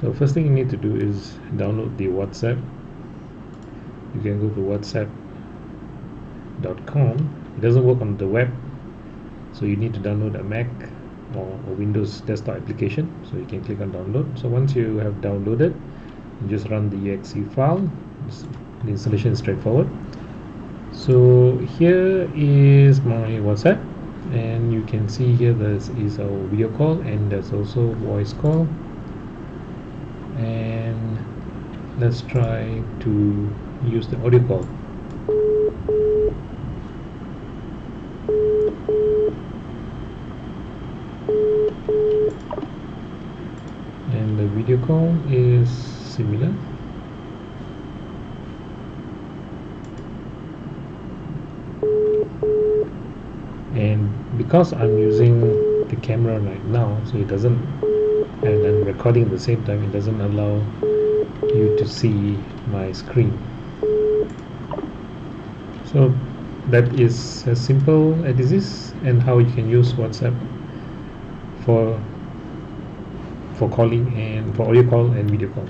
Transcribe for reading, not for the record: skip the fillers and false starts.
So first thing you need to do is download the WhatsApp. You can go to whatsapp.com. It doesn't work on the web, so you need to download a Mac or a Windows desktop application. So you can click on download. So once you have downloaded, you just run the exe file. The installation is straightforward. So here is my WhatsApp, and you can see here there is a video call and there's also voice call. And let's try to use the audio call. And the video call is similar. And because I'm using the camera right now, so it doesn't, and I'm recording at the same time, it doesn't allow you to see my screen. So that is as simple as this is, and how you can use WhatsApp for calling and for audio call and video call.